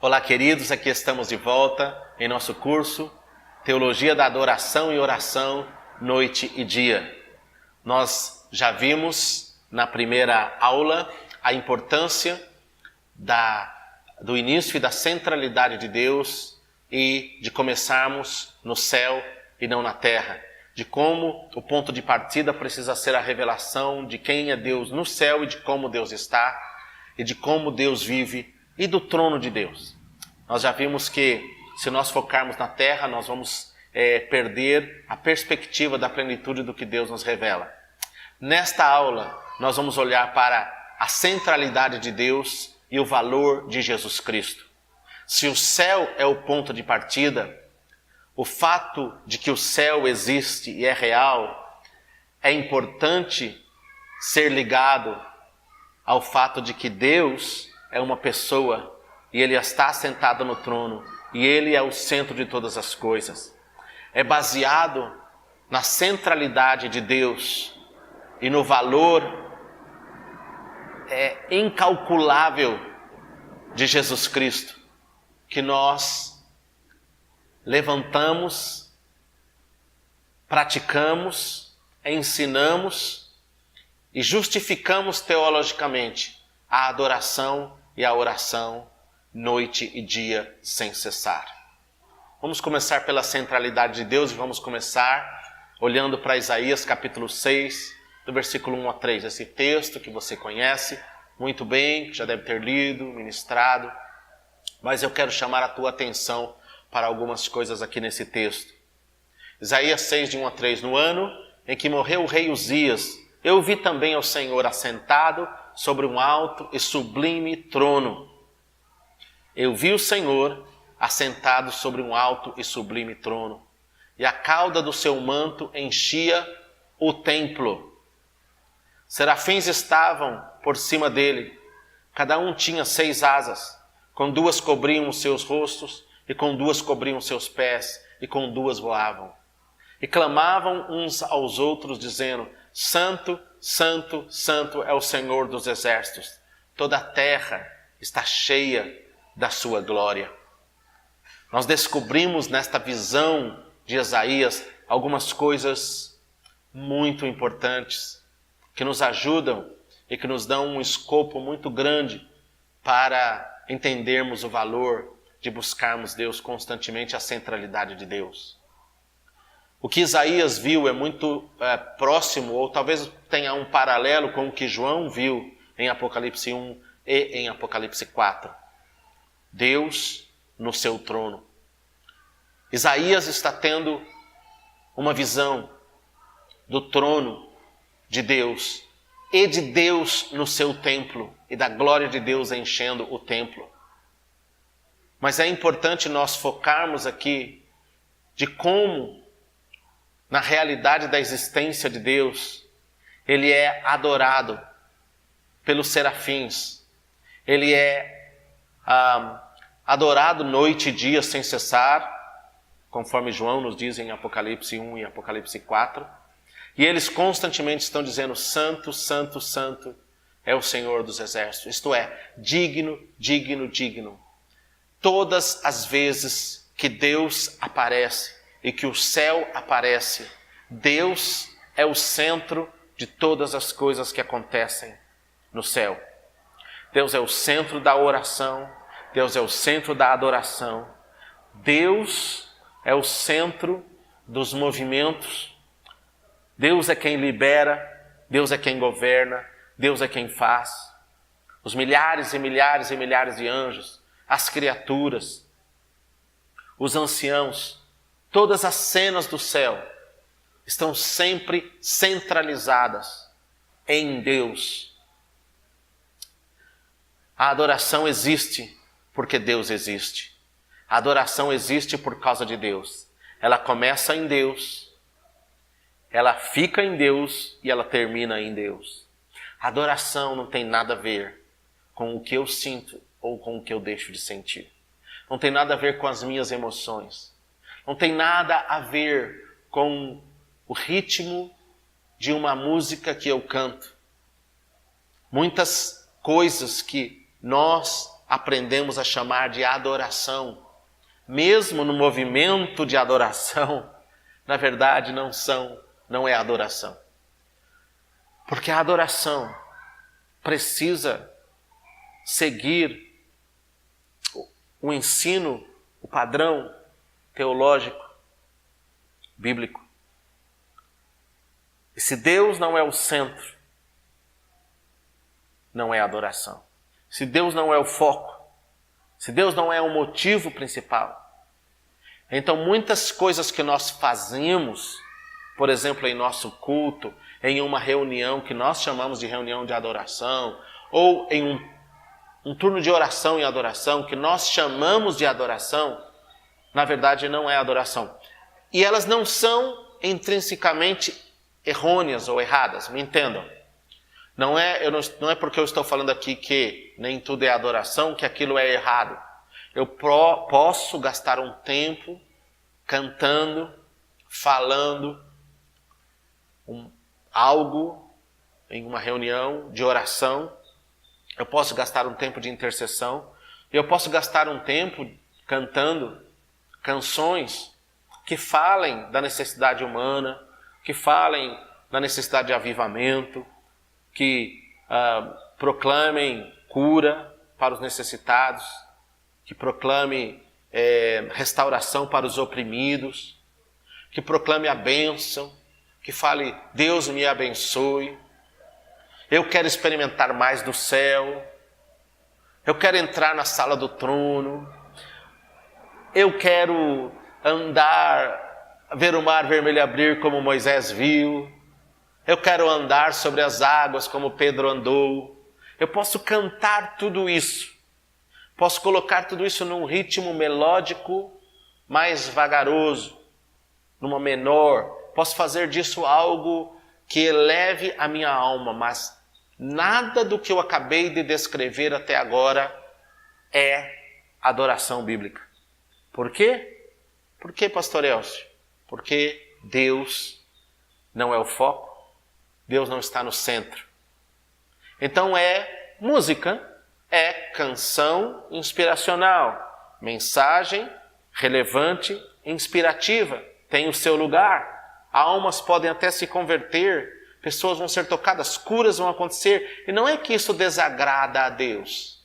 Olá, queridos, aqui estamos de volta em nosso curso Teologia da Adoração e Oração, Noite e Dia. Nós já vimos na primeira aula a importância do início e da centralidade de Deus e de começarmos no céu e não na terra. De como o ponto de partida precisa ser a revelação de quem é Deus no céu e de como Deus está e de como Deus vive e do trono de Deus. Nós já vimos que se nós focarmos na terra, nós vamos perder a perspectiva da plenitude do que Deus nos revela. Nesta aula, nós vamos olhar para a centralidade de Deus e o valor de Jesus Cristo. Se o céu é o ponto de partida, o fato de que o céu existe e é real, é importante ser ligado ao fato de que Deus é uma pessoa e Ele está sentado no trono e Ele é o centro de todas as coisas. É baseado na centralidade de Deus e no valor incalculável de Jesus Cristo que nós levantamos, praticamos, ensinamos e justificamos teologicamente a adoração e a oração noite e dia sem cessar. Vamos começar pela centralidade de Deus e vamos começar olhando para Isaías capítulo 6, do versículo 1 a 3. Esse texto que você conhece muito bem, que já deve ter lido, ministrado, mas eu quero chamar a tua atenção para algumas coisas aqui nesse texto. Isaías 6, de 1 a 3. No ano em que morreu o rei Uzias, eu vi também ao Senhor assentado sobre um alto e sublime trono. Eu vi o Senhor assentado sobre um alto e sublime trono, e a cauda do seu manto enchia o templo. Serafins estavam por cima dele, cada um tinha 6 asas, com 2 cobriam os seus rostos, e com 2 cobriam seus pés, e com 2 voavam. E clamavam uns aos outros, dizendo: Santo, Santo, Santo é o Senhor dos exércitos. Toda a terra está cheia da sua glória. Nós descobrimos nesta visão de Isaías algumas coisas muito importantes, que nos ajudam e que nos dão um escopo muito grande para entendermos o valor de buscarmos Deus constantemente, a centralidade de Deus. O que Isaías viu é muito próximo, ou talvez tenha um paralelo com o que João viu em Apocalipse 1 e em Apocalipse 4. Deus no seu trono. Isaías está tendo uma visão do trono de Deus e de Deus no seu templo e da glória de Deus enchendo o templo. Mas é importante nós focarmos aqui de como, na realidade da existência de Deus, Ele é adorado pelos serafins. Ele é adorado noite e dia sem cessar, conforme João nos diz em Apocalipse 1 e Apocalipse 4. E eles constantemente estão dizendo: Santo, Santo, Santo é o Senhor dos exércitos. Isto é, digno, digno, digno. Todas as vezes que Deus aparece e que o céu aparece, Deus é o centro de todas as coisas que acontecem no céu. Deus é o centro da oração, Deus é o centro da adoração, Deus é o centro dos movimentos, Deus é quem libera, Deus é quem governa, Deus é quem faz. Os milhares e milhares e milhares de anjos, as criaturas, os anciãos, todas as cenas do céu estão sempre centralizadas em Deus. A adoração existe porque Deus existe. A adoração existe por causa de Deus. Ela começa em Deus, ela fica em Deus e ela termina em Deus. A adoração não tem nada a ver com o que eu sinto ou com o que eu deixo de sentir. Não tem nada a ver com as minhas emoções. Não tem nada a ver com o ritmo de uma música que eu canto. Muitas coisas que nós aprendemos a chamar de adoração, mesmo no movimento de adoração, na verdade não é adoração. Porque a adoração precisa seguir o ensino, o padrão teológico, bíblico. E se Deus não é o centro, não é adoração. Se Deus não é o foco, se Deus não é o motivo principal, então muitas coisas que nós fazemos, por exemplo, em nosso culto, em uma reunião que nós chamamos de reunião de adoração, ou em um turno de oração e adoração que nós chamamos de adoração, na verdade não é adoração. E elas não são intrinsecamente errôneas ou erradas, me entendam. Não é porque eu estou falando aqui que nem tudo é adoração que aquilo é errado. Eu posso gastar um tempo cantando, falando algo em uma reunião de oração. Eu posso gastar um tempo de intercessão. Eu posso gastar um tempo cantando canções que falem da necessidade humana, que falem da necessidade de avivamento, que proclamem cura para os necessitados, que proclame restauração para os oprimidos, que proclame a bênção, que fale, Deus me abençoe, eu quero experimentar mais do céu, eu quero entrar na sala do trono, eu quero andar, ver o mar vermelho abrir como Moisés viu, eu quero andar sobre as águas como Pedro andou. Eu posso cantar tudo isso, posso colocar tudo isso num ritmo melódico mais vagaroso, numa menor, posso fazer disso algo que eleve a minha alma, mas nada do que eu acabei de descrever até agora é adoração bíblica. Por quê? Por que, pastor Elcio? Porque Deus não é o foco, Deus não está no centro. Então é música, é canção inspiracional, mensagem relevante, inspirativa, tem o seu lugar. Almas podem até se converter, pessoas vão ser tocadas, curas vão acontecer. E não é que isso desagrada a Deus.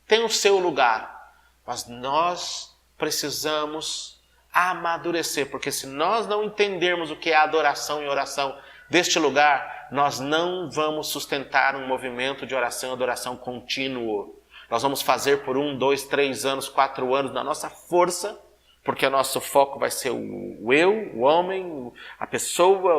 Tem o seu lugar. Mas nós precisamos amadurecer, porque se nós não entendermos o que é adoração e oração deste lugar, nós não vamos sustentar um movimento de oração e adoração contínuo. Nós vamos fazer por 1, 2, 3 anos, 4 anos na nossa força, porque o nosso foco vai ser o eu, o homem, a pessoa,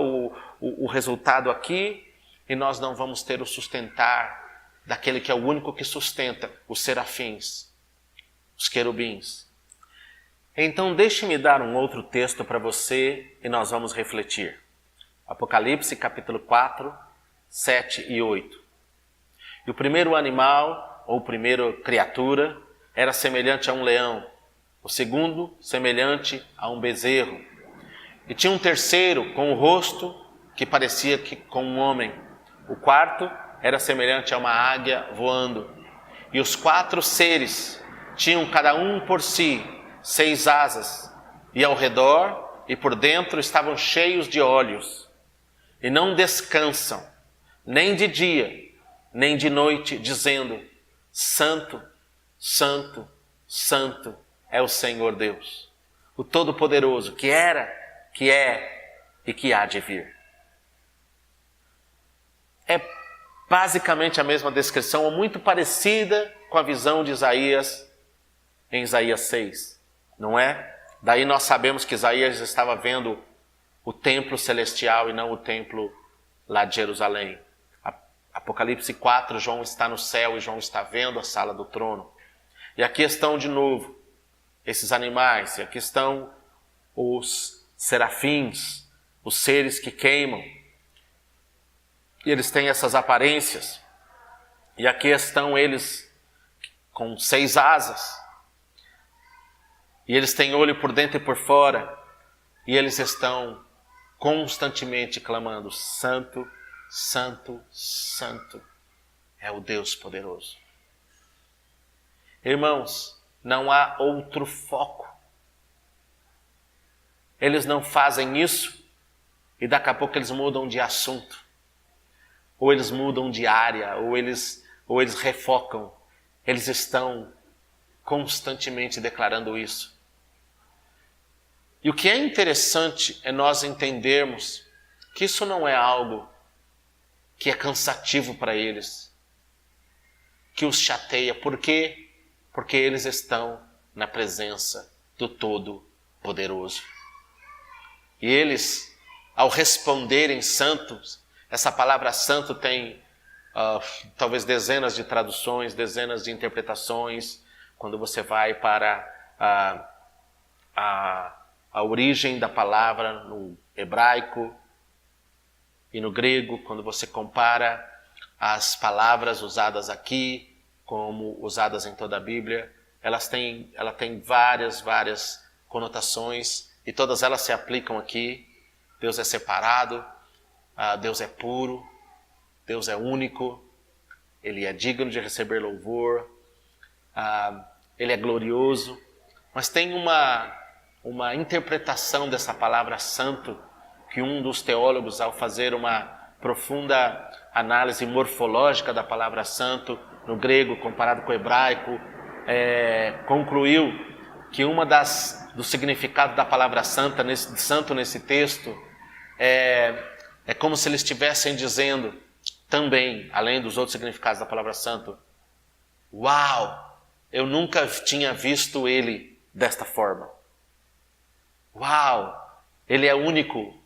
o resultado aqui, e nós não vamos ter o sustentar daquele que é o único que sustenta, os serafins, os querubins. Então deixe-me dar um outro texto para você e nós vamos refletir. Apocalipse capítulo 4, 7 e 8. E o primeiro animal, ou primeira criatura, era semelhante a um leão. O segundo, semelhante a um bezerro. E tinha um terceiro, com o rosto que parecia com um homem. O quarto era semelhante a uma águia voando. E os 4 seres tinham cada um por si 6 asas. E ao redor e por dentro estavam cheios de olhos. E não descansam, nem de dia, nem de noite, dizendo, Santo, Santo, Santo é o Senhor Deus, o Todo-Poderoso, que era, que é e que há de vir. É basicamente a mesma descrição, ou muito parecida com a visão de Isaías, em Isaías 6, não é? Daí nós sabemos que Isaías estava vendo o templo celestial e não o templo lá de Jerusalém. Apocalipse 4, João está no céu e João está vendo a sala do trono. E aqui estão de novo esses animais, e aqui estão os serafins, os seres que queimam. E eles têm essas aparências. E aqui estão eles com 6 asas. E eles têm olho por dentro e por fora. E eles estão constantemente clamando, Santo, Santo, Santo é o Deus poderoso. Irmãos, não há outro foco. Eles não fazem isso e daqui a pouco eles mudam de assunto. Ou eles mudam de área, ou eles refocam. Eles estão constantemente declarando isso. E o que é interessante é nós entendermos que isso não é algo que é cansativo para eles, que os chateia. Por quê? Porque eles estão na presença do Todo-Poderoso. E eles, ao responderem santos, essa palavra santo tem talvez dezenas de traduções, dezenas de interpretações. Quando você vai para a origem da palavra no hebraico e no grego, quando você compara as palavras usadas aqui como usadas em toda a Bíblia, ela tem várias conotações e todas elas se aplicam aqui. Deus é separado, Deus é puro, Deus é único, Ele é digno de receber louvor, Ele é glorioso. Mas tem uma interpretação dessa palavra santo que um dos teólogos, ao fazer uma profunda análise morfológica da palavra santo no grego comparado com o hebraico, concluiu que do significado da palavra santo nesse texto é como se eles estivessem dizendo também, além dos outros significados da palavra santo: uau, eu nunca tinha visto ele desta forma. Uau, ele é único.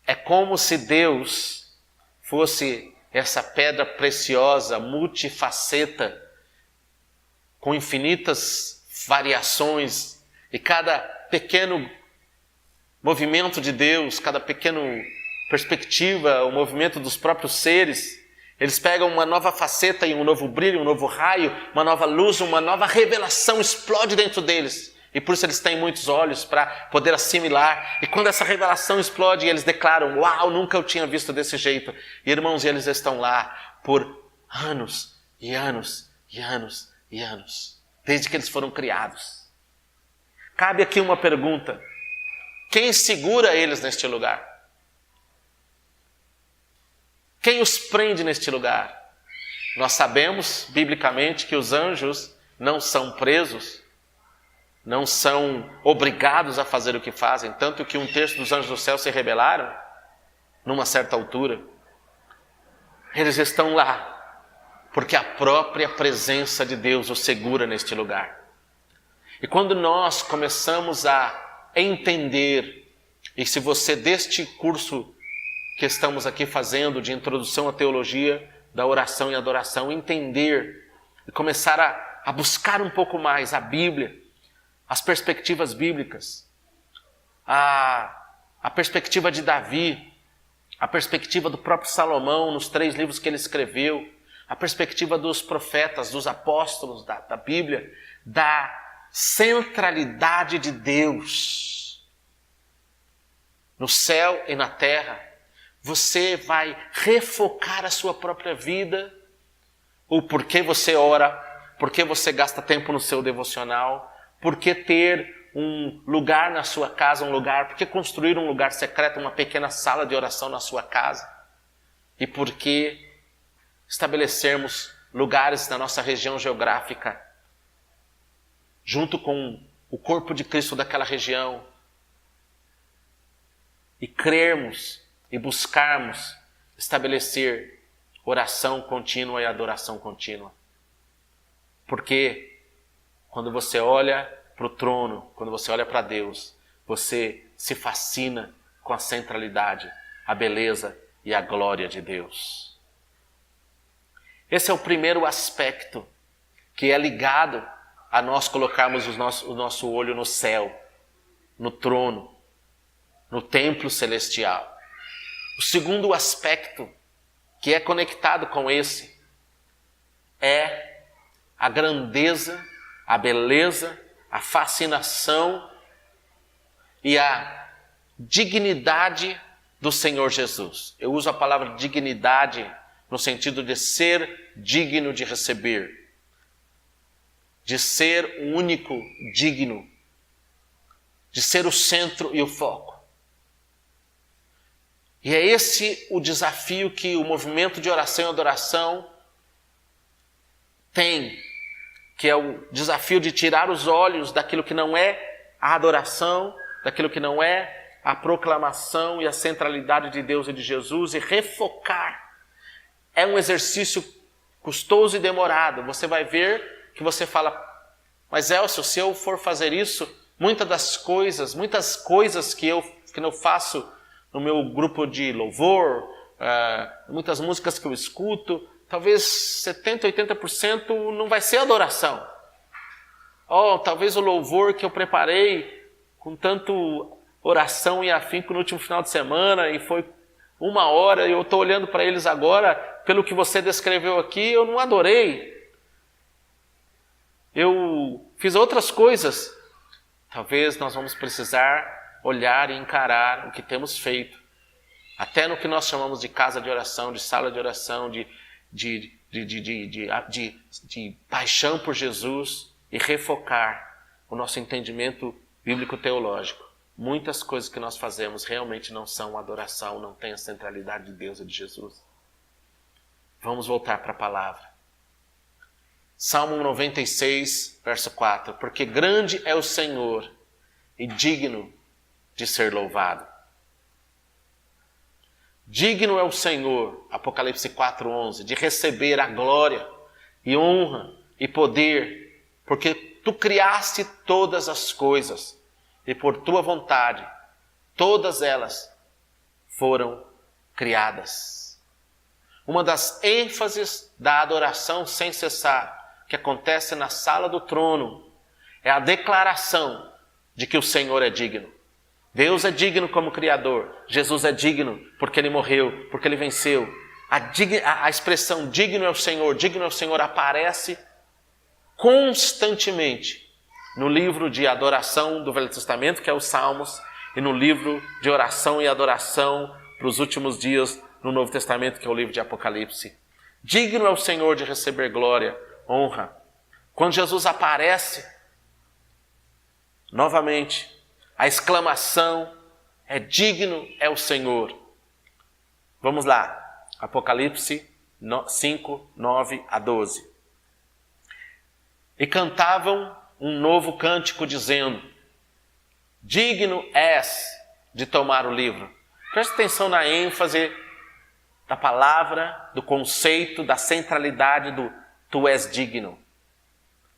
É como se Deus fosse essa pedra preciosa, multifaceta, com infinitas variações, e cada pequeno movimento de Deus, cada pequena perspectiva, o movimento dos próprios seres, eles pegam uma nova faceta e um novo brilho, um novo raio, uma nova luz, uma nova revelação explode dentro deles. E por isso eles têm muitos olhos para poder assimilar. E quando essa revelação explode, eles declaram: uau, nunca eu tinha visto desse jeito. E irmãos, eles estão lá por anos e anos e anos e anos, desde que eles foram criados. Cabe aqui uma pergunta: quem segura eles neste lugar? Quem os prende neste lugar? Nós sabemos, biblicamente, que os anjos não são presos, não são obrigados a fazer o que fazem, tanto que 1/3 dos anjos do céu se rebelaram numa certa altura. Eles estão lá porque a própria presença de Deus os segura neste lugar. E quando nós começamos a entender, e se você deste curso que estamos aqui fazendo de introdução à teologia da oração e adoração, entender e começar a buscar um pouco mais a Bíblia, as perspectivas bíblicas, a perspectiva de Davi, a perspectiva do próprio Salomão nos 3 livros que ele escreveu, a perspectiva dos profetas, dos apóstolos da Bíblia, da centralidade de Deus no céu e na terra, você vai refocar a sua própria vida, o porquê você ora, porquê você gasta tempo no seu devocional, porquê ter um lugar na sua casa, porquê construir um lugar secreto, uma pequena sala de oração na sua casa, e porquê estabelecermos lugares na nossa região geográfica, junto com o corpo de Cristo daquela região, e crermos e buscarmos estabelecer oração contínua e adoração contínua. Porque quando você olha para o trono, quando você olha para Deus, você se fascina com a centralidade, a beleza e a glória de Deus. Esse é o primeiro aspecto que é ligado a nós colocarmos o nosso olho no céu, no trono, no templo celestial. O segundo aspecto que é conectado com esse é a grandeza, a beleza, a fascinação e a dignidade do Senhor Jesus. Eu uso a palavra dignidade no sentido de ser digno de receber. de ser o único digno, de ser o centro e o foco. E é esse o desafio que o movimento de oração e adoração tem, que é o desafio de tirar os olhos daquilo que não é a adoração, daquilo que não é a proclamação e a centralidade de Deus e de Jesus, e refocar. É um exercício custoso e demorado. Você vai ver que você fala, mas Elcio, se eu for fazer isso, muitas coisas que eu faço no meu grupo de louvor, muitas músicas que eu escuto, talvez 70%, 80% não vai ser adoração. Talvez o louvor que eu preparei com tanto oração e afinco no último final de semana, e foi 1 hora, e eu estou olhando para eles agora, pelo que você descreveu aqui, eu não adorei. Eu fiz outras coisas. Talvez nós vamos precisar olhar e encarar o que temos feito, até no que nós chamamos de casa de oração, de sala de oração, de paixão por Jesus, e refocar o nosso entendimento bíblico-teológico. Muitas coisas que nós fazemos realmente não são adoração, não têm a centralidade de Deus e de Jesus. Vamos voltar para a palavra. Salmo 96, verso 4. Porque grande é o Senhor e digno de ser louvado. Digno é o Senhor, Apocalipse 4:11, de receber a glória e honra e poder, porque tu criaste todas as coisas e por tua vontade todas elas foram criadas. Uma das ênfases da adoração sem cessar que acontece na sala do trono é a declaração de que o Senhor é digno. Deus é digno como Criador. Jesus é digno porque Ele morreu, porque Ele venceu. A expressão digno é o Senhor aparece constantemente no livro de adoração do Velho Testamento, que é os Salmos, e no livro de oração e adoração para os últimos dias no Novo Testamento, que é o livro de Apocalipse. Digno é o Senhor de receber glória, honra. Quando Jesus aparece, novamente, a exclamação é digno é o Senhor. Vamos lá, Apocalipse 5, 9 a 12. E cantavam um novo cântico dizendo, digno és de tomar o livro. Preste atenção na ênfase da palavra, do conceito, da centralidade do tu és digno.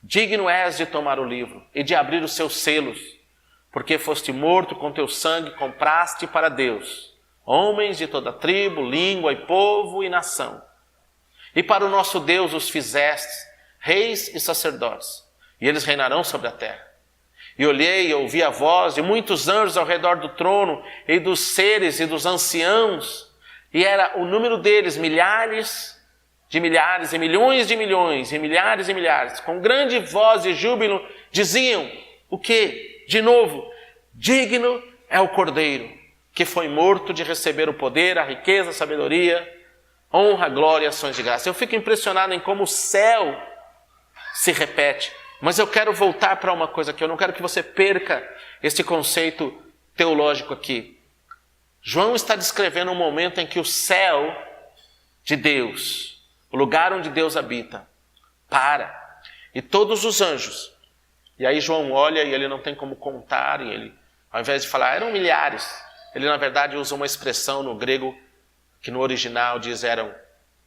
Digno és de tomar o livro e de abrir os seus selos, porque foste morto, com teu sangue compraste para Deus homens de toda tribo, língua e povo e nação. E para o nosso Deus os fizeste reis e sacerdotes, e eles reinarão sobre a terra. E olhei e ouvi a voz de muitos anjos ao redor do trono, e dos seres e dos anciãos, e era o número deles milhares de milhares, e milhões de milhões, e milhares e milhares, com grande voz e júbilo, diziam, o quê? De novo, digno é o Cordeiro, que foi morto de receber o poder, a riqueza, a sabedoria, honra, glória e ações de graça. Eu fico impressionado em como o céu se repete. Mas eu quero voltar para uma coisa aqui. Eu não quero que você perca esse conceito teológico aqui. João está descrevendo um momento em que o céu de Deus, o lugar onde Deus habita, para. E todos os anjos. E aí João olha e ele não tem como contar. E ele, ao invés de falar, eram milhares. Ele na verdade usa uma expressão no grego que no original diz eram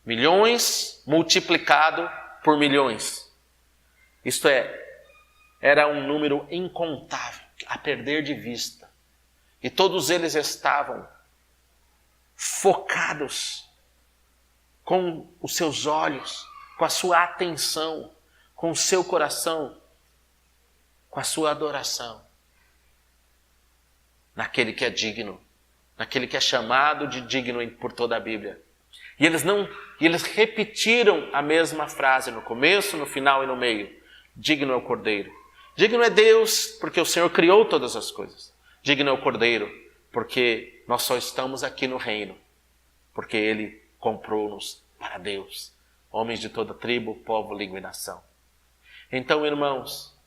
milhões multiplicado por milhões. Isto é, era um número incontável, a perder de vista. E todos eles estavam focados com os seus olhos, com a sua atenção, com o seu coração, com a sua adoração. Naquele que é digno, naquele que é chamado de digno por toda a Bíblia. E eles repetiram a mesma frase no começo, no final e no meio. Digno é o Cordeiro. Digno é Deus, porque o Senhor criou todas as coisas. Digno é o Cordeiro, porque nós só estamos aqui no reino, porque Ele comprou-nos para Deus. Homens de toda tribo, povo, língua e nação. Então, irmãos,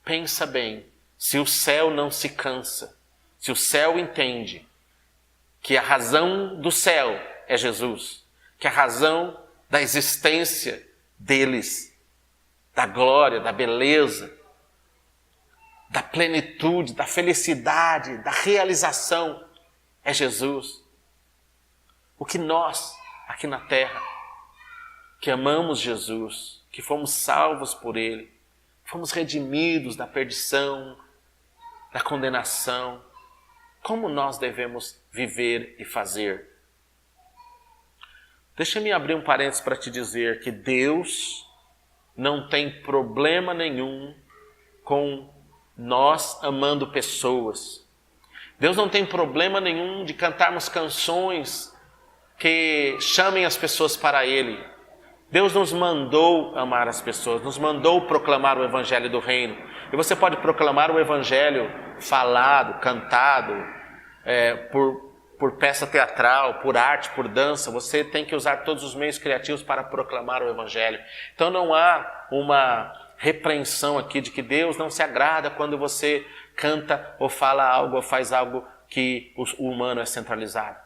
pensa bem, se o céu não se cansa, se o céu entende que a razão do céu é Jesus, que a razão da existência deles, da glória, da beleza, da plenitude, da felicidade, da realização é Jesus. O que nós, aqui na terra, que amamos Jesus, que fomos salvos por Ele, fomos redimidos da perdição, da condenação, como nós devemos viver e fazer? Deixa-me abrir um parênteses para te dizer que Deus não tem problema nenhum com nós amando pessoas. Deus não tem problema nenhum de cantarmos canções que chamem as pessoas para Ele. Deus nos mandou amar as pessoas, nos mandou proclamar o Evangelho do Reino. E você pode proclamar o Evangelho falado, cantado, por peça teatral, por arte, por dança. Você tem que usar todos os meios criativos para proclamar o Evangelho. Então não há uma repreensão aqui de que Deus não se agrada quando você canta ou fala algo ou faz algo que o humano é centralizado.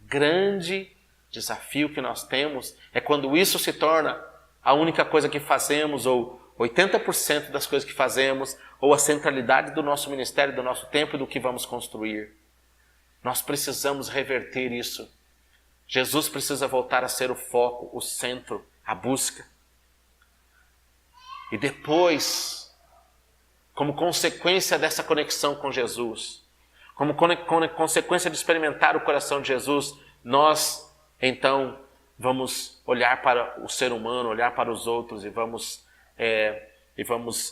Grande desafio que nós temos é quando isso se torna a única coisa que fazemos, ou 80% das coisas que fazemos, ou a centralidade do nosso ministério, do nosso tempo e do que vamos construir. Nós precisamos reverter isso. Jesus precisa voltar a ser o foco, o centro, a busca. E depois, como consequência dessa conexão com Jesus, como consequência de experimentar o coração de Jesus, nós então vamos olhar para o ser humano, olhar para os outros e vamos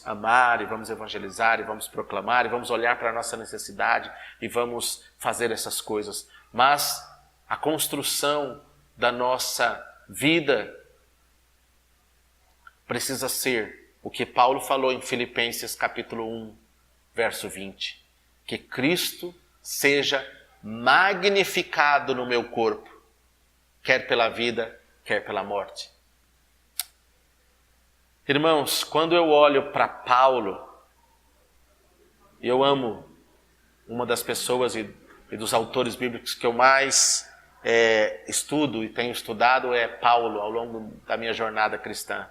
amar, e vamos evangelizar, e vamos proclamar, e vamos olhar para a nossa necessidade e vamos fazer essas coisas. Mas a construção da nossa vida precisa ser o que Paulo falou em Filipenses capítulo 1, verso 20. Que Cristo seja magnificado no meu corpo, quer pela vida, quer pela morte. Irmãos, quando eu olho para Paulo, eu amo uma das pessoas e dos autores bíblicos que eu mais estudo e tenho estudado é Paulo ao longo da minha jornada cristã.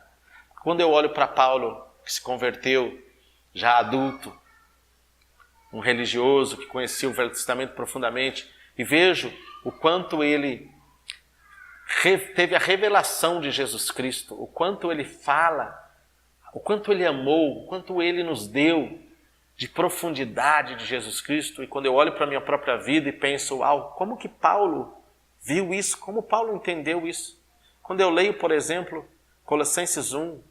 Quando eu olho para Paulo, que se converteu já adulto, um religioso que conhecia o Velho Testamento profundamente, e vejo o quanto ele teve a revelação de Jesus Cristo, o quanto ele fala, o quanto ele amou, o quanto ele nos deu de profundidade de Jesus Cristo. E quando eu olho para a minha própria vida e penso, uau, como que Paulo viu isso? Como Paulo entendeu isso? Quando eu leio, por exemplo, Colossenses 1,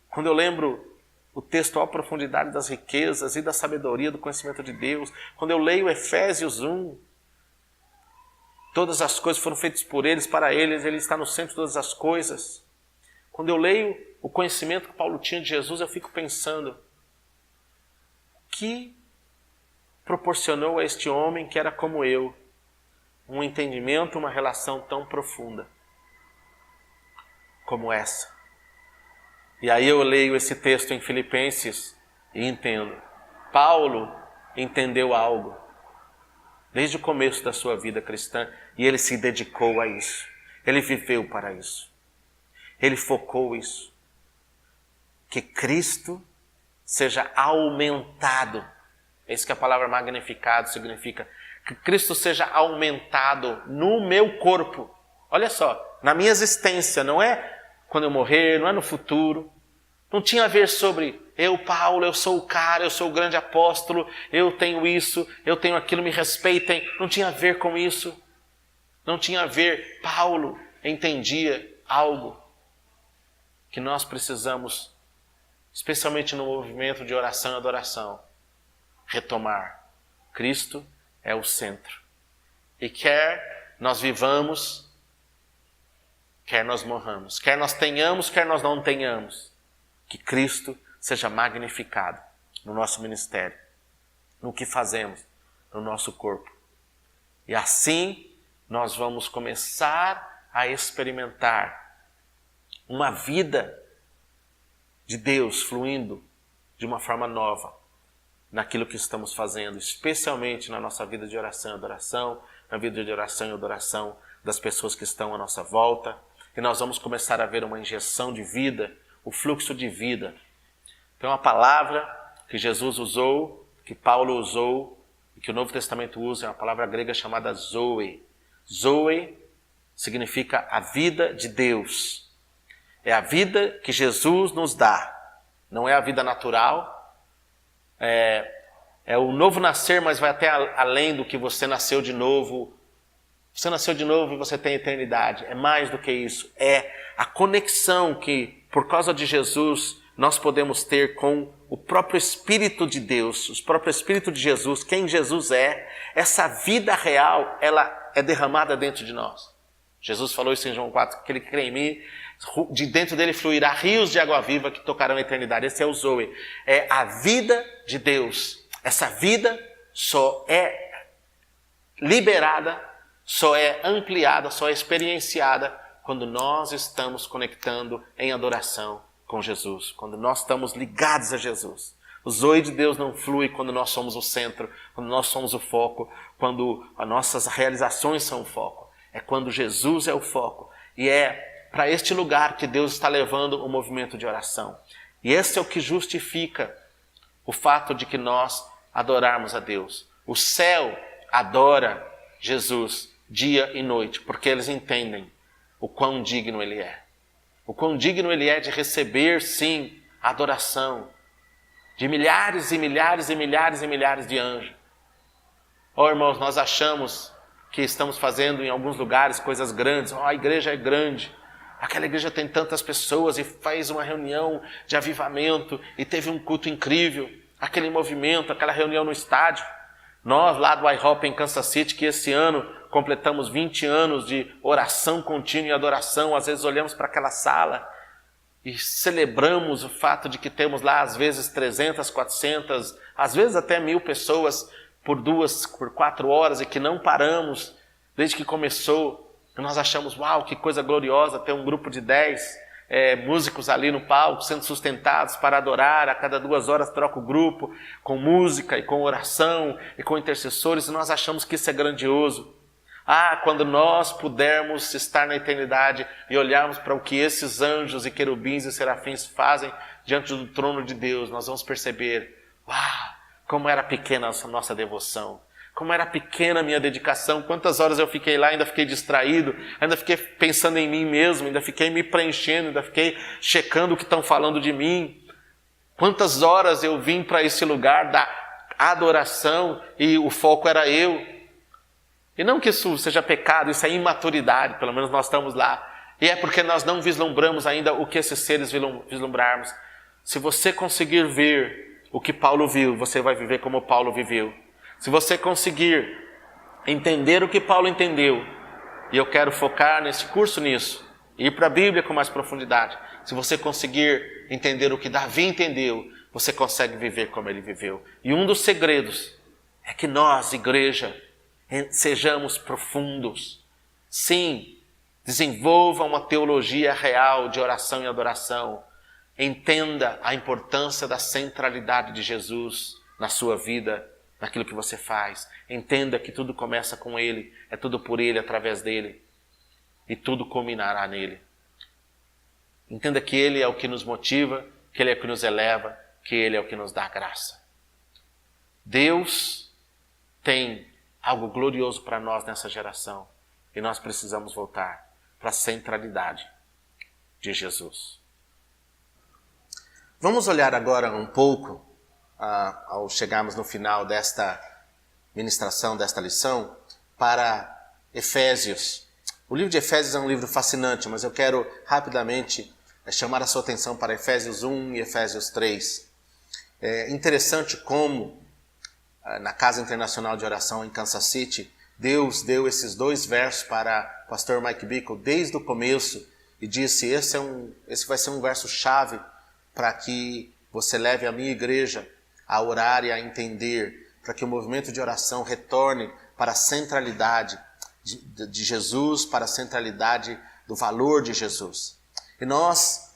quando eu lembro o texto à profundidade das riquezas e da sabedoria do conhecimento de Deus, quando eu leio Efésios 1, todas as coisas foram feitas por eles, para eles, ele está no centro de todas as coisas. Quando eu leio o conhecimento que Paulo tinha de Jesus, eu fico pensando, o que proporcionou a este homem que era como eu, um entendimento, uma relação tão profunda como essa? E aí eu leio esse texto em Filipenses e entendo. Paulo entendeu algo desde o começo da sua vida cristã e ele se dedicou a isso. Ele viveu para isso. Ele focou isso. Que Cristo seja aumentado. É isso que a palavra magnificado significa. Que Cristo seja aumentado no meu corpo. Olha só, na minha existência, não é quando eu morrer, não é no futuro. Não tinha a ver sobre eu, Paulo, eu sou o cara, eu sou o grande apóstolo, eu tenho isso, eu tenho aquilo, me respeitem. Não tinha a ver com isso. Não tinha a ver. Paulo entendia algo que nós precisamos, especialmente no movimento de oração e adoração, retomar. Cristo é o centro. E quer nós vivamos, quer nós morramos, quer nós tenhamos, quer nós não tenhamos, que Cristo seja magnificado no nosso ministério, no que fazemos, no nosso corpo. E assim nós vamos começar a experimentar uma vida de Deus fluindo de uma forma nova naquilo que estamos fazendo, especialmente na nossa vida de oração e adoração, na vida de oração e adoração das pessoas que estão à nossa volta. E nós vamos começar a ver uma injeção de vida, o fluxo de vida. Então a palavra que Jesus usou, que Paulo usou, e que o Novo Testamento usa, é uma palavra grega chamada Zoe. Zoe significa a vida de Deus. É a vida que Jesus nos dá. Não é a vida natural. É o novo nascer, mas vai até além do que você nasceu de novo. Você nasceu de novo e você tem eternidade. É mais do que isso. É a conexão que, por causa de Jesus, nós podemos ter com o próprio Espírito de Deus, o próprio Espírito de Jesus, quem Jesus é. Essa vida real, ela é derramada dentro de nós. Jesus falou isso em João 4, aquele que crê em mim, de dentro dele fluirá rios de água viva que tocarão a eternidade. Esse é o Zoe. É a vida de Deus. Essa vida só é liberada, só é ampliada, só é experienciada quando nós estamos conectando em adoração com Jesus, quando nós estamos ligados a Jesus. O Zoe de Deus não flui quando nós somos o centro, quando nós somos o foco, quando as nossas realizações são o foco. É quando Jesus é o foco. E é para este lugar que Deus está levando o movimento de oração. E esse é o que justifica o fato de que nós adorarmos a Deus. O céu adora Jesus dia e noite, porque eles entendem o quão digno Ele é. O quão digno Ele é de receber, sim, a adoração de milhares e milhares e milhares e milhares de anjos. Oh, irmãos, nós achamos que estamos fazendo em alguns lugares coisas grandes. Oh, a igreja é grande. Aquela igreja tem tantas pessoas e faz uma reunião de avivamento e teve um culto incrível. Aquele movimento, aquela reunião no estádio. Nós lá do IHOP em Kansas City, que esse ano completamos 20 anos de oração contínua e adoração. Às vezes olhamos para aquela sala e celebramos o fato de que temos lá às vezes 300, 400, às vezes até 1000 pessoas por 4 horas e que não paramos desde que começou. E nós achamos, uau, que coisa gloriosa ter um grupo de 10 músicos ali no palco sendo sustentados para adorar. A cada 2 horas troca o grupo com música e com oração e com intercessores, e nós achamos que isso é grandioso. Quando nós pudermos estar na eternidade e olharmos para o que esses anjos e querubins e serafins fazem diante do trono de Deus, nós vamos perceber, como era pequena a nossa devoção, como era pequena a minha dedicação, quantas horas eu fiquei lá, ainda fiquei distraído, ainda fiquei pensando em mim mesmo, ainda fiquei me preenchendo, ainda fiquei checando o que estão falando de mim. Quantas horas eu vim para esse lugar da adoração e o foco era eu. E não que isso seja pecado, isso é imaturidade, pelo menos nós estamos lá. E é porque nós não vislumbramos ainda o que esses seres vislumbrarmos. Se você conseguir ver o que Paulo viu, você vai viver como Paulo viveu. Se você conseguir entender o que Paulo entendeu, e eu quero focar nesse curso nisso, ir para a Bíblia com mais profundidade. Se você conseguir entender o que Davi entendeu, você consegue viver como ele viveu. E um dos segredos é que nós, igreja, sejamos profundos. Sim, desenvolva uma teologia real de oração e adoração. Entenda a importância da centralidade de Jesus na sua vida, naquilo que você faz. Entenda que tudo começa com Ele, é tudo por Ele, através dEle. E tudo culminará nele. Entenda que Ele é o que nos motiva, que Ele é o que nos eleva, que Ele é o que nos dá graça. Deus tem algo glorioso para nós nessa geração. E nós precisamos voltar para a centralidade de Jesus. Vamos olhar agora um pouco, ao chegarmos no final desta ministração, desta lição, para Efésios. O livro de Efésios é um livro fascinante, mas eu quero rapidamente chamar a sua atenção para Efésios 1 e Efésios 3. É interessante como na Casa Internacional de Oração em Kansas City, Deus deu esses 2 versos para o pastor Mike Bickle desde o começo e disse, esse vai ser um verso-chave para que você leve a minha igreja a orar e a entender, para que o movimento de oração retorne para a centralidade de Jesus, para a centralidade do valor de Jesus. E nós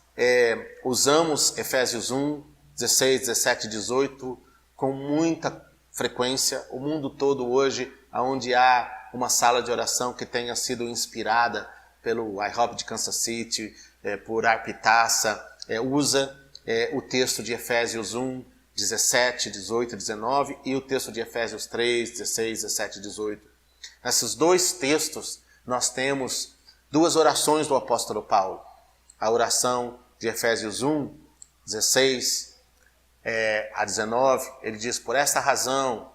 usamos Efésios 1, 16, 17, 18 com muita frequência. O mundo todo hoje, onde há uma sala de oração que tenha sido inspirada pelo IHOP de Kansas City, por Arpitaça, usa o texto de Efésios 1, 17, 18, 19 e o texto de Efésios 3, 16, 17 e 18. Nesses dois textos nós temos duas orações do apóstolo Paulo. A oração de Efésios 1, 16 a 19, ele diz: por essa razão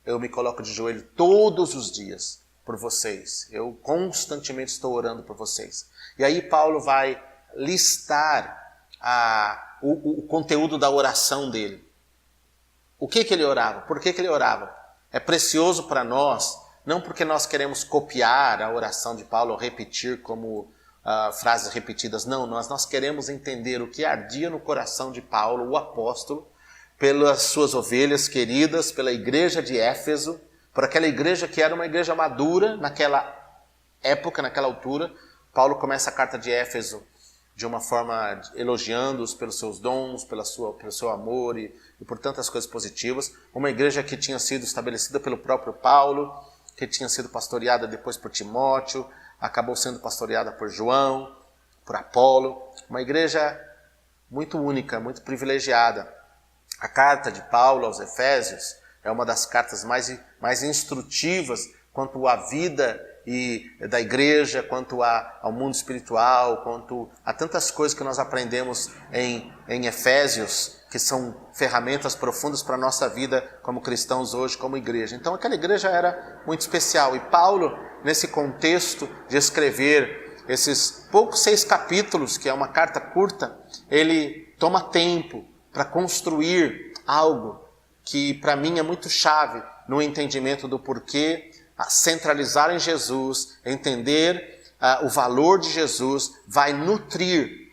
eu me coloco de joelho todos os dias por vocês. Eu constantemente estou orando por vocês. E aí Paulo vai listar o conteúdo da oração dele. O que ele orava? Por que ele orava? É precioso para nós, não porque nós queremos copiar a oração de Paulo ou repetir como frases repetidas. Não, nós queremos entender o que ardia no coração de Paulo, o apóstolo, pelas suas ovelhas queridas, pela igreja de Éfeso, por aquela igreja que era uma igreja madura naquela época, naquela altura. Paulo começa a carta de Éfeso de uma forma elogiando-os pelos seus dons, pelo seu amor e por tantas coisas positivas. Uma igreja que tinha sido estabelecida pelo próprio Paulo, que tinha sido pastoreada depois por Timóteo, acabou sendo pastoreada por João, por Apolo. Uma igreja muito única, muito privilegiada. A carta de Paulo aos Efésios é uma das cartas mais instrutivas quanto à vida da igreja, quanto ao mundo espiritual, quanto a tantas coisas que nós aprendemos em Efésios, que são ferramentas profundas para a nossa vida como cristãos hoje, como igreja. Então aquela igreja era muito especial. E Paulo, nesse contexto de escrever esses poucos 6 capítulos, que é uma carta curta, ele toma tempo para construir algo que para mim é muito chave no entendimento do porquê centralizar em Jesus, entender o valor de Jesus, vai nutrir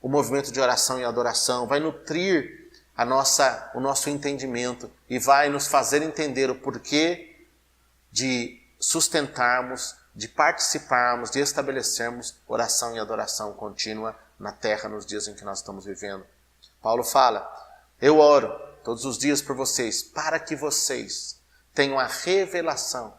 o movimento de oração e adoração, vai nutrir o nosso entendimento e vai nos fazer entender o porquê de sustentarmos, de participarmos, de estabelecermos oração e adoração contínua na terra nos dias em que nós estamos vivendo. Paulo fala: eu oro todos os dias por vocês, para que vocês tenham a revelação,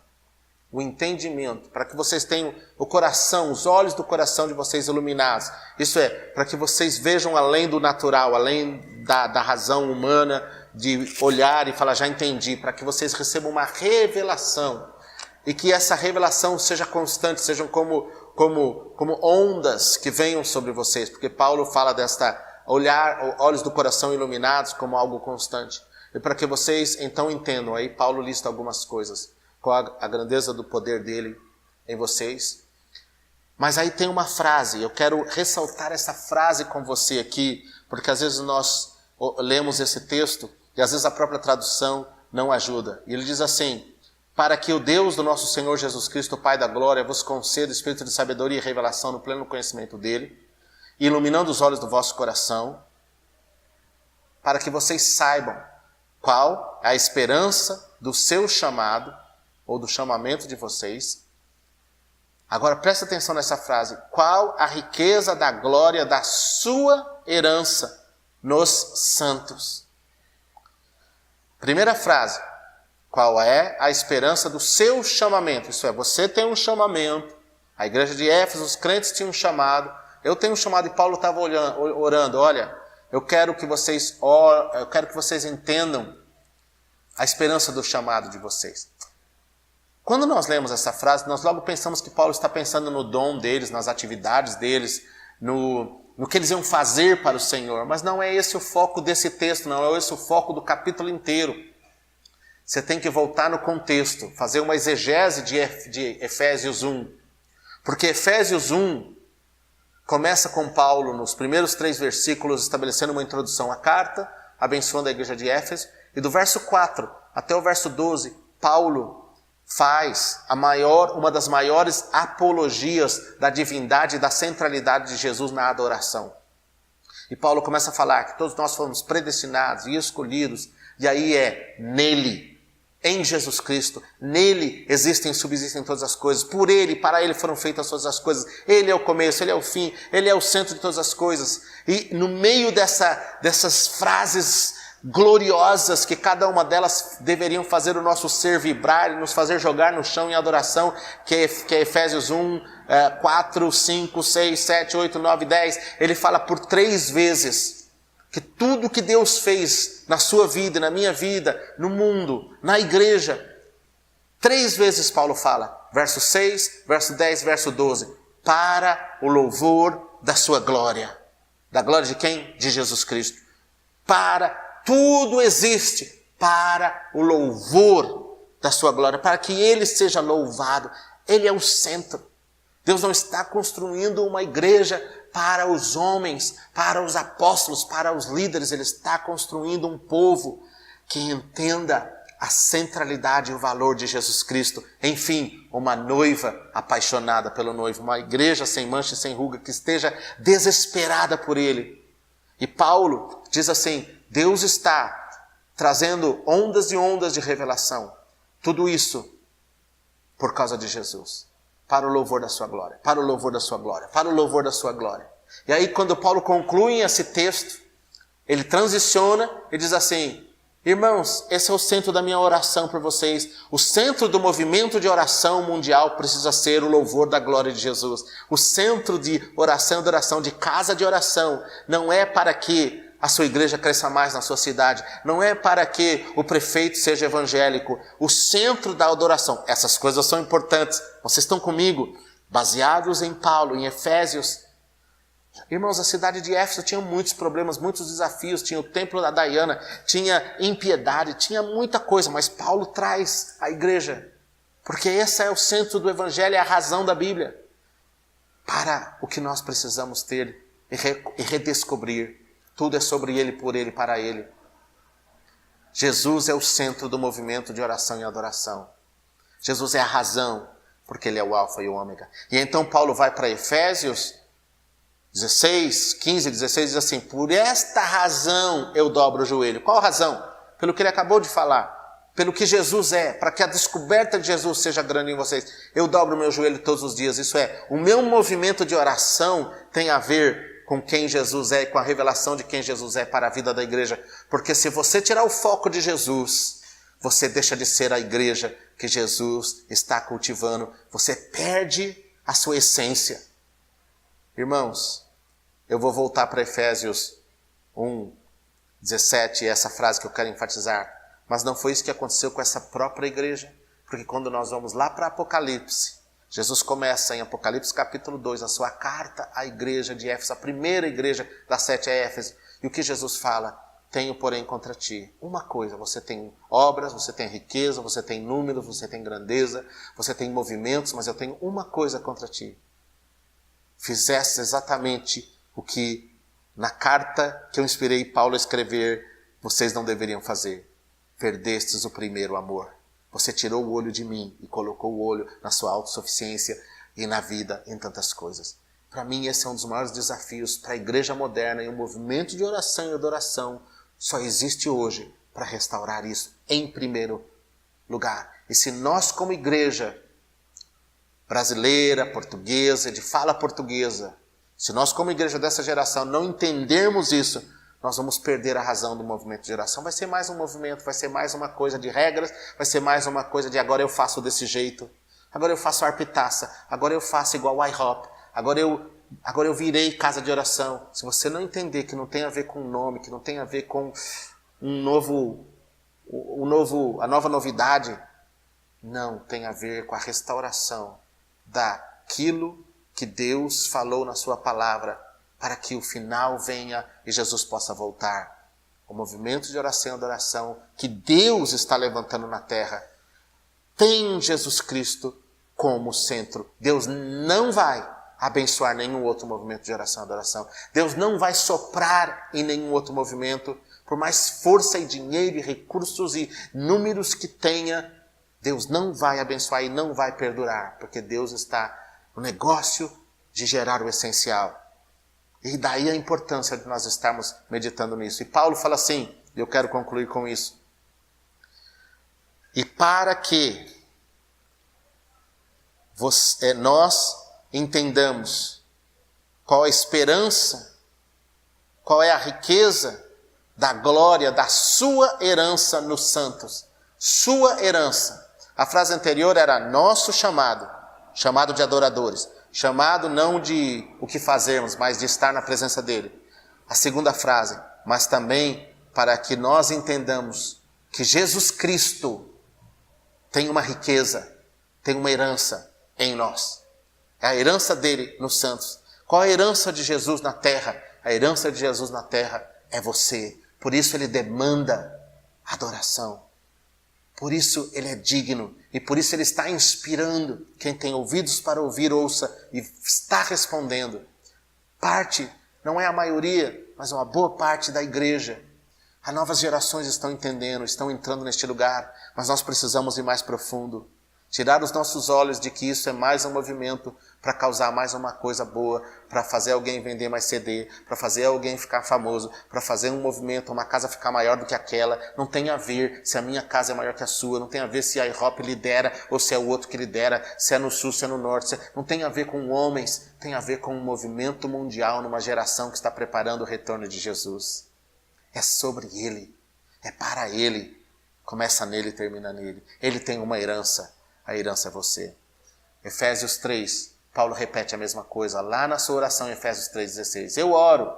o entendimento, para que vocês tenham o coração, os olhos do coração de vocês iluminados. Isso é, para que vocês vejam além do natural, além da razão humana, de olhar e falar, já entendi, para que vocês recebam uma revelação, e que essa revelação seja constante, sejam como ondas que venham sobre vocês, porque Paulo fala olhos do coração iluminados como algo constante. E para que vocês então entendam, aí Paulo lista algumas coisas, qual a grandeza do poder dele em vocês. Mas aí tem uma frase, eu quero ressaltar essa frase com você aqui, porque às vezes nós lemos esse texto e às vezes a própria tradução não ajuda. E ele diz assim: para que o Deus do nosso Senhor Jesus Cristo, o Pai da glória, vos conceda espírito de sabedoria e revelação no pleno conhecimento dele, iluminando os olhos do vosso coração, para que vocês saibam qual é a esperança do seu chamado, ou do chamamento de vocês. Agora presta atenção nessa frase: qual a riqueza da glória da sua herança nos santos. Primeira frase: qual é a esperança do seu chamamento? Isso é, você tem um chamamento, a igreja de Éfeso, os crentes tinham um chamado, eu tenho um chamado, e Paulo estava orando, olha, eu quero que vocês entendam a esperança do chamado de vocês. Quando nós lemos essa frase, nós logo pensamos que Paulo está pensando no dom deles, nas atividades deles, no que eles iam fazer para o Senhor. Mas não é esse o foco desse texto, não é esse o foco do capítulo inteiro. Você tem que voltar no contexto, fazer uma exegese de Efésios 1. Porque Efésios 1 começa com Paulo, nos primeiros 3 versículos, estabelecendo uma introdução à carta, abençoando a igreja de Éfeso. E do verso 4 até o verso 12, Paulo faz uma das maiores apologias da divindade e da centralidade de Jesus na adoração. E Paulo começa a falar que todos nós fomos predestinados e escolhidos, e aí é nele, em Jesus Cristo. Nele existem e subsistem todas as coisas. Por Ele, para Ele foram feitas todas as coisas. Ele é o começo, Ele é o fim, Ele é o centro de todas as coisas. E no meio dessas frases gloriosas, que cada uma delas deveriam fazer o nosso ser vibrar e nos fazer jogar no chão em adoração, que é Efésios 1, 4, 5, 6, 7, 8, 9, 10, ele fala por 3 vezes que tudo que Deus fez na sua vida, na minha vida, no mundo, na igreja, 3 vezes Paulo fala, verso 6, verso 10, verso 12, para o louvor da sua glória. Da glória de quem? De Jesus Cristo. Tudo existe para o louvor da sua glória, para que Ele seja louvado. Ele é o centro. Deus não está construindo uma igreja para os homens, para os apóstolos, para os líderes. Ele está construindo um povo que entenda a centralidade e o valor de Jesus Cristo. Enfim, uma noiva apaixonada pelo noivo, uma igreja sem mancha e sem ruga, que esteja desesperada por Ele. E Paulo diz assim, Deus está trazendo ondas e ondas de revelação. Tudo isso por causa de Jesus. Para o louvor da sua glória, para o louvor da sua glória, para o louvor da sua glória. E aí quando Paulo conclui esse texto, ele transiciona e diz assim, irmãos, esse é o centro da minha oração por vocês. O centro do movimento de oração mundial precisa ser o louvor da glória de Jesus. O centro de oração e adoração, de casa de oração, não é para que a sua igreja cresça mais na sua cidade, não é para que o prefeito seja evangélico. O centro da adoração, essas coisas são importantes. Vocês estão comigo? Baseados em Paulo, em Efésios. Irmãos, a cidade de Éfeso tinha muitos problemas, muitos desafios. Tinha o templo da Diana, tinha impiedade, tinha muita coisa. Mas Paulo traz a igreja, porque esse é o centro do evangelho, é a razão da Bíblia. Para o que nós precisamos ter e redescobrir. Tudo é sobre Ele, por Ele, para Ele. Jesus é o centro do movimento de oração e adoração. Jesus é a razão, porque Ele é o alfa e o ômega. E então Paulo vai para Efésios 16, 15, 16, diz assim, por esta razão eu dobro o joelho. Qual razão? Pelo que ele acabou de falar. Pelo que Jesus é, para que a descoberta de Jesus seja grande em vocês. Eu dobro o meu joelho todos os dias. Isso é, o meu movimento de oração tem a ver com quem Jesus é e com a revelação de quem Jesus é para a vida da igreja. Porque se você tirar o foco de Jesus, você deixa de ser a igreja que Jesus está cultivando. Você perde a sua essência. Irmãos, eu vou voltar para Efésios 1, 17, essa frase que eu quero enfatizar. Mas não foi isso que aconteceu com essa própria igreja. Porque quando nós vamos lá para Apocalipse, Jesus começa em Apocalipse capítulo 2, a sua carta à igreja de Éfeso, a primeira igreja das 7 a Éfeso. E o que Jesus fala? Tenho, porém, contra ti uma coisa. Você tem obras, você tem riqueza, você tem números, você tem grandeza, você tem movimentos, mas eu tenho uma coisa contra ti. Fizeste exatamente o que na carta que eu inspirei Paulo a escrever, vocês não deveriam fazer. Perdestes o primeiro amor. Você tirou o olho de mim e colocou o olho na sua autossuficiência e na vida, em tantas coisas. Para mim, esse é um dos maiores desafios para a igreja moderna, e o movimento de oração e adoração só existe hoje para restaurar isso em primeiro lugar. E se nós, como igreja brasileira, portuguesa, de fala portuguesa, se nós, como igreja dessa geração, não entendermos isso, nós vamos perder a razão do movimento de oração. Vai ser mais um movimento, vai ser mais uma coisa de regras, vai ser mais uma coisa de agora eu faço desse jeito, agora eu faço arpitaça, agora eu faço igual o IHOP, agora eu virei casa de oração. Se você não entender que não tem a ver com o nome, que não tem a ver com a nova novidade, não tem a ver com a restauração daquilo que Deus falou na sua palavra, para que o final venha e Jesus possa voltar. O movimento de oração e adoração que Deus está levantando na terra tem Jesus Cristo como centro. Deus não vai abençoar nenhum outro movimento de oração e adoração. Deus não vai soprar em nenhum outro movimento, por mais força e dinheiro e recursos e números que tenha, Deus não vai abençoar e não vai perdurar, porque Deus está no negócio de gerar o essencial. E daí a importância de nós estarmos meditando nisso. E Paulo fala assim, e eu quero concluir com isso. E para que nós entendamos qual a esperança, qual é a riqueza da glória da sua herança nos santos. Sua herança. A frase anterior era nosso chamado, chamado de adoradores. Chamado não de o que fazermos, mas de estar na presença dele. A segunda frase, mas também para que nós entendamos que Jesus Cristo tem uma riqueza, tem uma herança em nós. É a herança dele nos santos. Qual a herança de Jesus na terra? A herança de Jesus na terra é você. Por isso ele demanda adoração. Por isso ele é digno. E por isso ele está inspirando. Quem tem ouvidos para ouvir, ouça. E está respondendo. Parte, não é a maioria, mas uma boa parte da igreja. As novas gerações estão entendendo, estão entrando neste lugar. Mas nós precisamos ir mais profundo. Tirar os nossos olhos de que isso é mais um movimento para causar mais uma coisa boa, para fazer alguém vender mais CD, para fazer alguém ficar famoso, para fazer um movimento, uma casa ficar maior do que aquela. Não tem a ver se a minha casa é maior que a sua, não tem a ver se a IHOP lidera ou se é o outro que lidera, se é no sul, se é no norte. Não tem a ver com homens, tem a ver com um movimento mundial numa geração que está preparando o retorno de Jesus. É sobre ele, é para ele. Começa nele e termina nele. Ele tem uma herança. A herança é você. Efésios 3, Paulo repete a mesma coisa lá na sua oração em Efésios 3,16. Eu oro,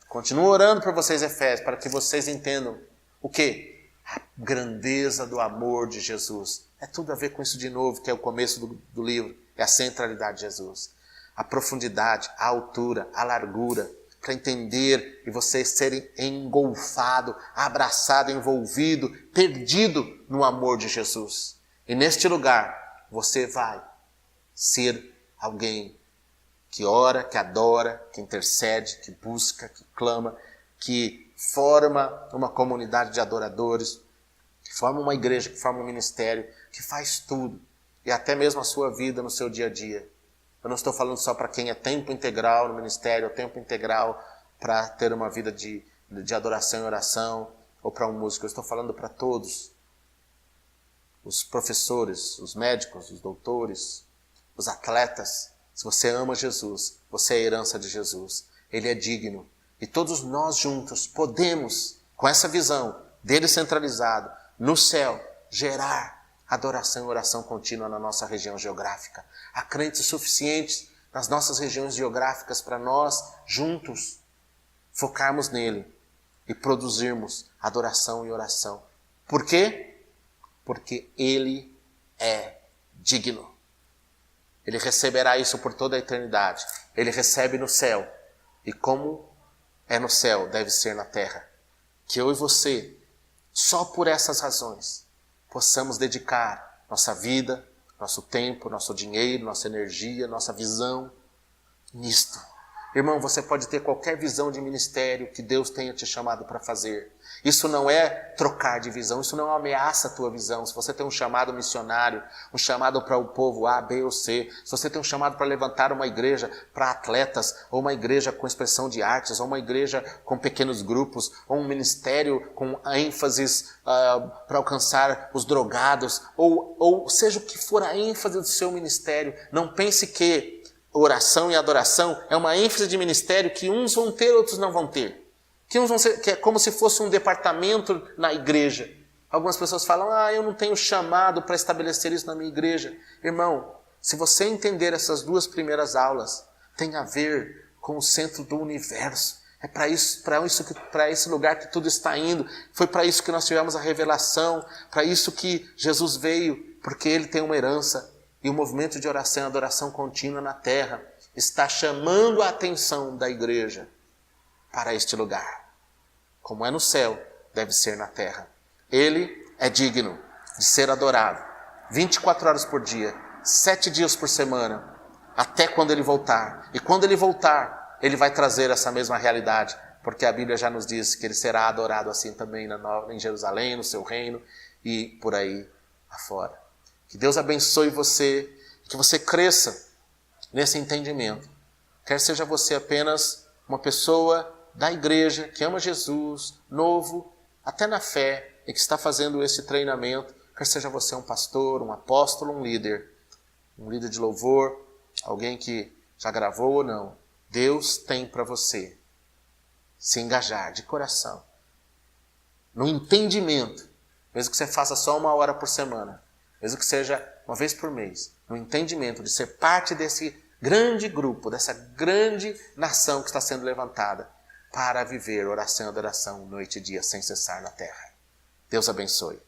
continuo orando por vocês, Efésios, para que vocês entendam o quê? A grandeza do amor de Jesus. É tudo a ver com isso de novo, que é o começo do livro. É a centralidade de Jesus. A profundidade, a altura, a largura, para entender e vocês serem engolfados, abraçados, envolvidos, perdidos no amor de Jesus. E neste lugar, você vai ser alguém que ora, que adora, que intercede, que busca, que clama, que forma uma comunidade de adoradores, que forma uma igreja, que forma um ministério, que faz tudo. E até mesmo a sua vida no seu dia a dia. Eu não estou falando só para quem é tempo integral no ministério, ou tempo integral para ter uma vida de adoração e oração, ou para um músico. Eu estou falando para todos. Os professores, os médicos, os doutores, os atletas. Se você ama Jesus, você é a herança de Jesus. Ele é digno. E todos nós juntos podemos, com essa visão dele centralizado, no céu, gerar adoração e oração contínua na nossa região geográfica. Há crentes suficientes nas nossas regiões geográficas para nós, juntos, focarmos nele e produzirmos adoração e oração. Por quê? Porque ele é digno. Ele receberá isso por toda a eternidade. Ele recebe no céu. E como é no céu, deve ser na terra. Que eu e você, só por essas razões, possamos dedicar nossa vida, nosso tempo, nosso dinheiro, nossa energia, nossa visão nisto. Irmão, você pode ter qualquer visão de ministério que Deus tenha te chamado para fazer. Isso não é trocar de visão, isso não ameaça a tua visão. Se você tem um chamado missionário, um chamado para o povo A, B ou C, se você tem um chamado para levantar uma igreja para atletas, ou uma igreja com expressão de artes, ou uma igreja com pequenos grupos, ou um ministério com ênfases para alcançar os drogados, ou seja o que for a ênfase do seu ministério, não pense que oração e adoração é uma ênfase de ministério que uns vão ter, outros não vão ter. Que é como se fosse um departamento na igreja. Algumas pessoas falam, eu não tenho chamado para estabelecer isso na minha igreja. Irmão, se você entender essas duas primeiras aulas, tem a ver com o centro do universo. É para esse lugar que tudo está indo. Foi para isso que nós tivemos a revelação, para isso que Jesus veio, porque ele tem uma herança. E o movimento de oração e adoração contínua na terra está chamando a atenção da igreja para este lugar. Como é no céu, deve ser na terra. Ele é digno de ser adorado 24 horas por dia, 7 dias por semana, até quando ele voltar. E quando ele voltar, ele vai trazer essa mesma realidade, porque a Bíblia já nos diz que ele será adorado assim também em Jerusalém, no seu reino e por aí afora. Que Deus abençoe você, que você cresça nesse entendimento. Quer seja você apenas uma pessoa da igreja que ama Jesus, novo, até na fé, e que está fazendo esse treinamento, quer seja você um pastor, um apóstolo, um líder de louvor, alguém que já gravou ou não. Deus tem para você se engajar de coração, no entendimento, mesmo que você faça só 1 hora por semana, mesmo que seja uma vez por mês, no entendimento de ser parte desse grande grupo, dessa grande nação que está sendo levantada para viver oração e adoração noite e dia sem cessar na terra. Deus abençoe.